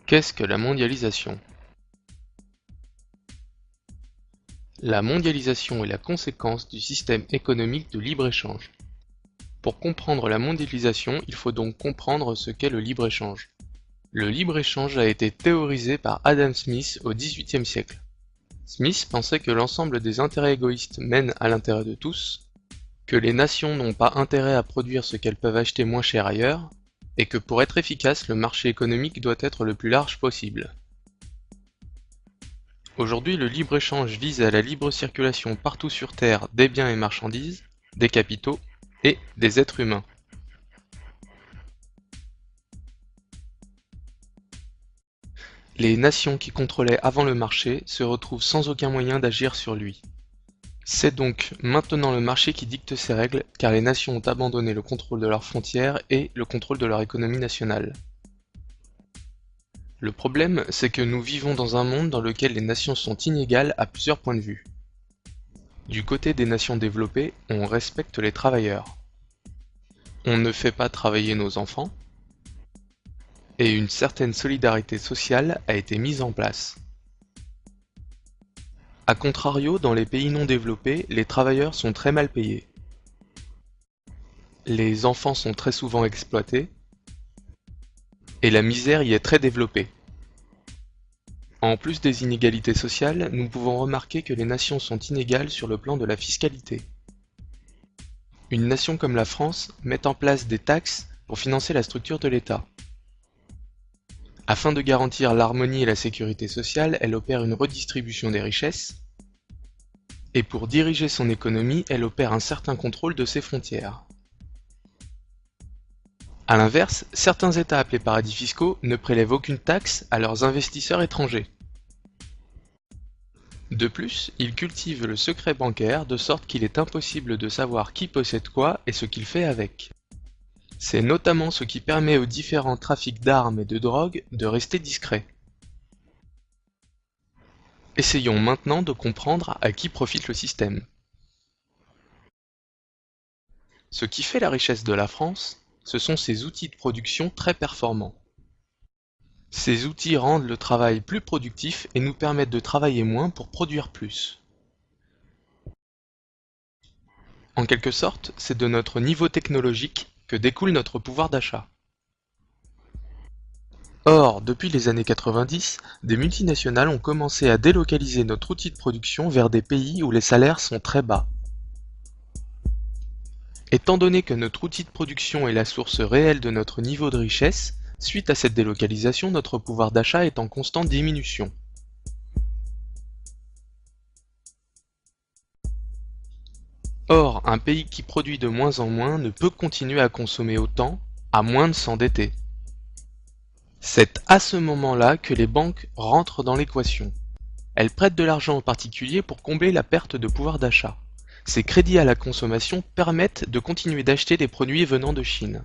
Qu'est-ce que la mondialisation? La mondialisation est la conséquence du système économique de libre-échange. Pour comprendre la mondialisation, il faut donc comprendre ce qu'est le libre-échange. Le libre-échange a été théorisé par Adam Smith au XVIIIe siècle. Smith pensait que l'ensemble des intérêts égoïstes mènent à l'intérêt de tous, que les nations n'ont pas intérêt à produire ce qu'elles peuvent acheter moins cher ailleurs, et que pour être efficace, le marché économique doit être le plus large possible. Aujourd'hui, le libre-échange vise à la libre circulation partout sur Terre des biens et marchandises, des capitaux et des êtres humains. Les nations qui contrôlaient avant le marché se retrouvent sans aucun moyen d'agir sur lui. C'est donc maintenant le marché qui dicte ses règles, car les nations ont abandonné le contrôle de leurs frontières et le contrôle de leur économie nationale. Le problème, c'est que nous vivons dans un monde dans lequel les nations sont inégales à plusieurs points de vue. Du côté des nations développées, on respecte les travailleurs. On ne fait pas travailler nos enfants, et une certaine solidarité sociale a été mise en place. A contrario, dans les pays non développés, les travailleurs sont très mal payés. Les enfants sont très souvent exploités, et la misère y est très développée. En plus des inégalités sociales, nous pouvons remarquer que les nations sont inégales sur le plan de la fiscalité. Une nation comme la France met en place des taxes pour financer la structure de l'État. Afin de garantir l'harmonie et la sécurité sociale, elle opère une redistribution des richesses, et pour diriger son économie, elle opère un certain contrôle de ses frontières. A l'inverse, certains États appelés paradis fiscaux ne prélèvent aucune taxe à leurs investisseurs étrangers. De plus, ils cultivent le secret bancaire de sorte qu'il est impossible de savoir qui possède quoi et ce qu'il fait avec. C'est notamment ce qui permet aux différents trafics d'armes et de drogue de rester discrets. Essayons maintenant de comprendre à qui profite le système. Ce qui fait la richesse de la France, ce sont ses outils de production très performants. Ces outils rendent le travail plus productif et nous permettent de travailler moins pour produire plus. En quelque sorte, c'est de notre niveau technologique que découle notre pouvoir d'achat. Or, depuis les années 90, des multinationales ont commencé à délocaliser notre outil de production vers des pays où les salaires sont très bas. Étant donné que notre outil de production est la source réelle de notre niveau de richesse, suite à cette délocalisation, notre pouvoir d'achat est en constante diminution. Or, un pays qui produit de moins en moins ne peut continuer à consommer autant, à moins de s'endetter. C'est à ce moment-là que les banques rentrent dans l'équation. Elles prêtent de l'argent aux particuliers pour combler la perte de pouvoir d'achat. Ces crédits à la consommation permettent de continuer d'acheter des produits venant de Chine.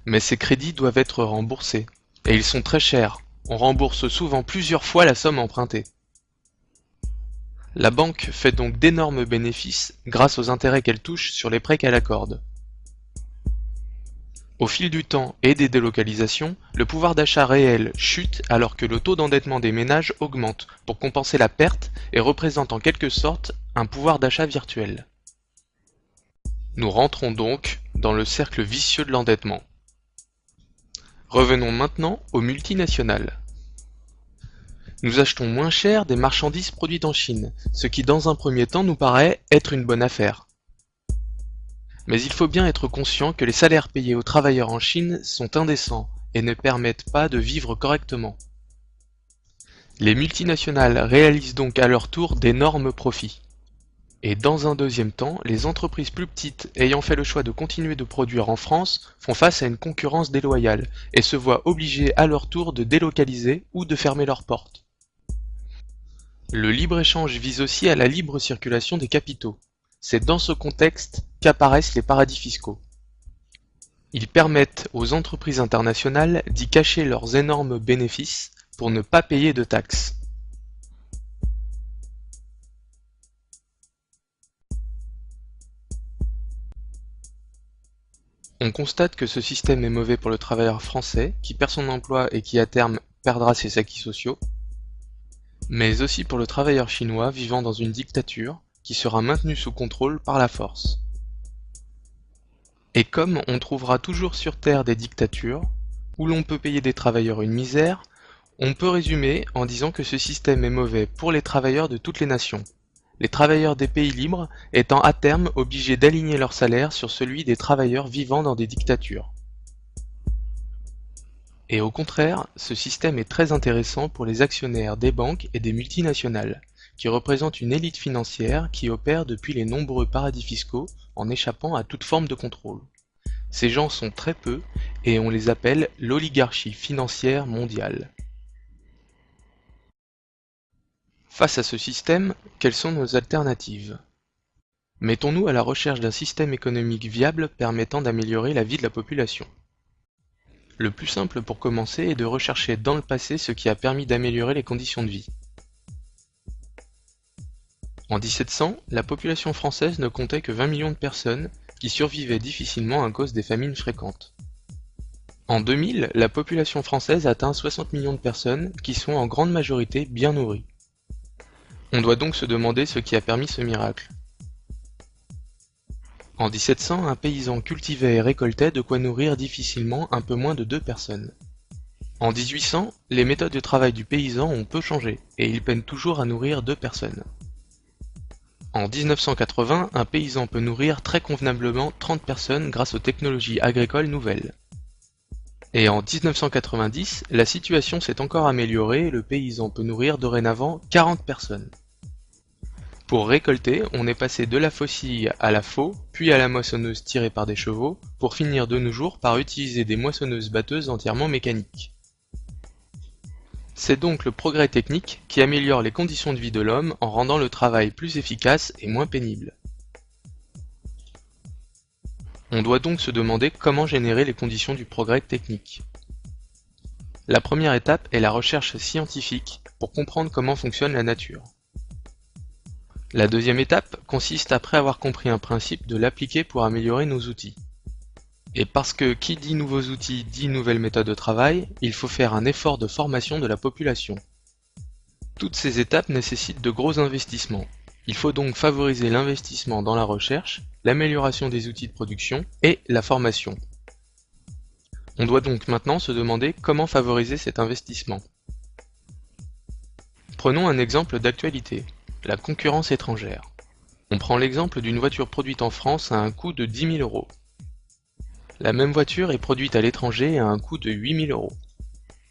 Mais ces crédits doivent être remboursés. Et ils sont très chers. On rembourse souvent plusieurs fois la somme empruntée. La banque fait donc d'énormes bénéfices grâce aux intérêts qu'elle touche sur les prêts qu'elle accorde. Au fil du temps et des délocalisations, le pouvoir d'achat réel chute alors que le taux d'endettement des ménages augmente pour compenser la perte et représente en quelque sorte un pouvoir d'achat virtuel. Nous rentrons donc dans le cercle vicieux de l'endettement. Revenons maintenant aux multinationales. Nous achetons moins cher des marchandises produites en Chine, ce qui dans un premier temps nous paraît être une bonne affaire. Mais il faut bien être conscient que les salaires payés aux travailleurs en Chine sont indécents et ne permettent pas de vivre correctement. Les multinationales réalisent donc à leur tour d'énormes profits. Et dans un deuxième temps, les entreprises plus petites ayant fait le choix de continuer de produire en France font face à une concurrence déloyale et se voient obligées à leur tour de délocaliser ou de fermer leurs portes. Le libre-échange vise aussi à la libre circulation des capitaux. C'est dans ce contexte qu'apparaissent les paradis fiscaux. Ils permettent aux entreprises internationales d'y cacher leurs énormes bénéfices pour ne pas payer de taxes. On constate que ce système est mauvais pour le travailleur français, qui perd son emploi et qui à terme perdra ses acquis sociaux, mais aussi pour le travailleur chinois vivant dans une dictature, qui sera maintenu sous contrôle par la force. Et comme on trouvera toujours sur Terre des dictatures, où l'on peut payer des travailleurs une misère, on peut résumer en disant que ce système est mauvais pour les travailleurs de toutes les nations, les travailleurs des pays libres étant à terme obligés d'aligner leur salaire sur celui des travailleurs vivant dans des dictatures. Et au contraire, ce système est très intéressant pour les actionnaires des banques et des multinationales, qui représentent une élite financière qui opère depuis les nombreux paradis fiscaux en échappant à toute forme de contrôle. Ces gens sont très peu et on les appelle l'oligarchie financière mondiale. Face à ce système, quelles sont nos alternatives? Mettons-nous à la recherche d'un système économique viable permettant d'améliorer la vie de la population. Le plus simple pour commencer est de rechercher dans le passé ce qui a permis d'améliorer les conditions de vie. En 1700, la population française ne comptait que 20 millions de personnes qui survivaient difficilement à cause des famines fréquentes. En 2000, la population française atteint 60 millions de personnes qui sont en grande majorité bien nourries. On doit donc se demander ce qui a permis ce miracle. En 1700, un paysan cultivait et récoltait de quoi nourrir difficilement un peu moins de 2 personnes. En 1800, les méthodes de travail du paysan ont peu changé, et il peine toujours à nourrir 2 personnes. En 1980, un paysan peut nourrir très convenablement 30 personnes grâce aux technologies agricoles nouvelles. Et en 1990, la situation s'est encore améliorée et le paysan peut nourrir dorénavant 40 personnes. Pour récolter, on est passé de la faucille à la faux, puis à la moissonneuse tirée par des chevaux, pour finir de nos jours par utiliser des moissonneuses-batteuses entièrement mécaniques. C'est donc le progrès technique qui améliore les conditions de vie de l'homme en rendant le travail plus efficace et moins pénible. On doit donc se demander comment générer les conditions du progrès technique. La première étape est la recherche scientifique pour comprendre comment fonctionne la nature. La deuxième étape consiste, après avoir compris un principe, de l'appliquer pour améliorer nos outils. Et parce que qui dit nouveaux outils dit nouvelles méthodes de travail, il faut faire un effort de formation de la population. Toutes ces étapes nécessitent de gros investissements. Il faut donc favoriser l'investissement dans la recherche, l'amélioration des outils de production et la formation. On doit donc maintenant se demander comment favoriser cet investissement. Prenons un exemple d'actualité, la concurrence étrangère. On prend l'exemple d'une voiture produite en France à un coût de 10 000 euros. La même voiture est produite à l'étranger à un coût de 8 000 euros.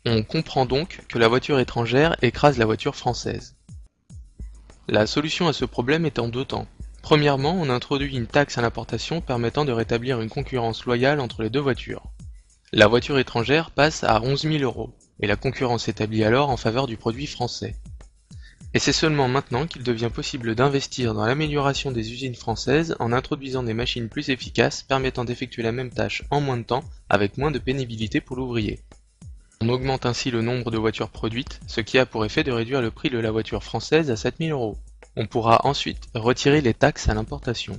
On comprend donc que la voiture étrangère écrase la voiture française. La solution à ce problème est en deux temps. Premièrement, on introduit une taxe à l'importation permettant de rétablir une concurrence loyale entre les deux voitures. La voiture étrangère passe à 11 000 euros, et la concurrence s'établit alors en faveur du produit français. Et c'est seulement maintenant qu'il devient possible d'investir dans l'amélioration des usines françaises en introduisant des machines plus efficaces permettant d'effectuer la même tâche en moins de temps avec moins de pénibilité pour l'ouvrier. On augmente ainsi le nombre de voitures produites, ce qui a pour effet de réduire le prix de la voiture française à 7 000 euros. On pourra ensuite retirer les taxes à l'importation.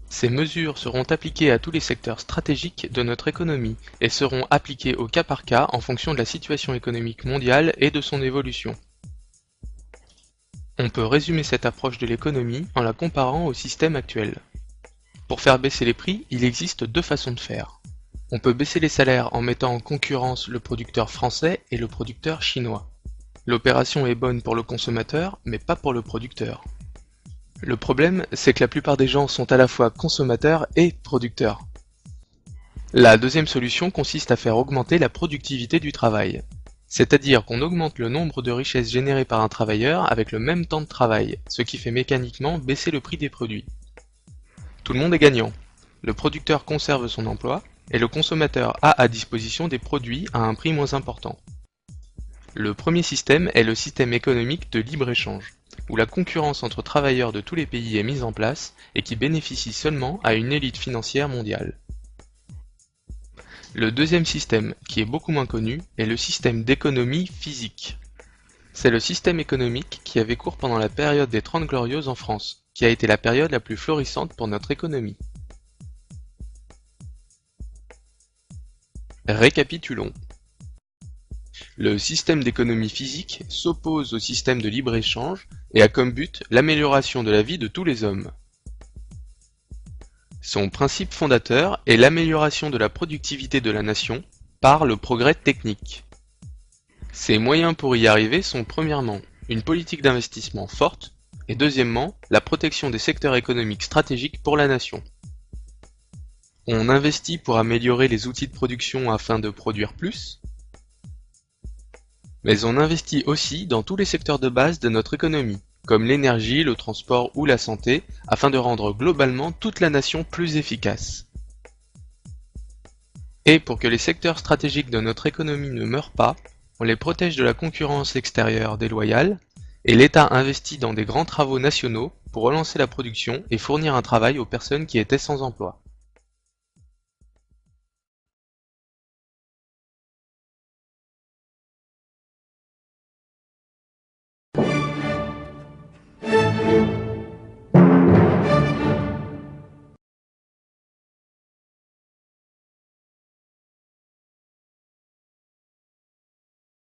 Ces mesures seront appliquées à tous les secteurs stratégiques de notre économie et seront appliquées au cas par cas en fonction de la situation économique mondiale et de son évolution. On peut résumer cette approche de l'économie en la comparant au système actuel. Pour faire baisser les prix, il existe deux façons de faire. On peut baisser les salaires en mettant en concurrence le producteur français et le producteur chinois. L'opération est bonne pour le consommateur, mais pas pour le producteur. Le problème, c'est que la plupart des gens sont à la fois consommateurs et producteurs. La deuxième solution consiste à faire augmenter la productivité du travail. C'est-à-dire qu'on augmente le nombre de richesses générées par un travailleur avec le même temps de travail, ce qui fait mécaniquement baisser le prix des produits. Tout le monde est gagnant. Le producteur conserve son emploi, et le consommateur a à disposition des produits à un prix moins important. Le premier système est le système économique de libre-échange, où la concurrence entre travailleurs de tous les pays est mise en place et qui bénéficie seulement à une élite financière mondiale. Le deuxième système, qui est beaucoup moins connu, est le système d'économie physique. C'est le système économique qui avait cours pendant la période des 30 Glorieuses en France, qui a été la période la plus florissante pour notre économie. Récapitulons. Le système d'économie physique s'oppose au système de libre-échange et a comme but l'amélioration de la vie de tous les hommes. Son principe fondateur est l'amélioration de la productivité de la nation par le progrès technique. Ses moyens pour y arriver sont premièrement une politique d'investissement forte et deuxièmement la protection des secteurs économiques stratégiques pour la nation. On investit pour améliorer les outils de production afin de produire plus, mais on investit aussi dans tous les secteurs de base de notre économie, comme l'énergie, le transport ou la santé, afin de rendre globalement toute la nation plus efficace. Et pour que les secteurs stratégiques de notre économie ne meurent pas, on les protège de la concurrence extérieure déloyale, et l'État investit dans des grands travaux nationaux pour relancer la production et fournir un travail aux personnes qui étaient sans emploi.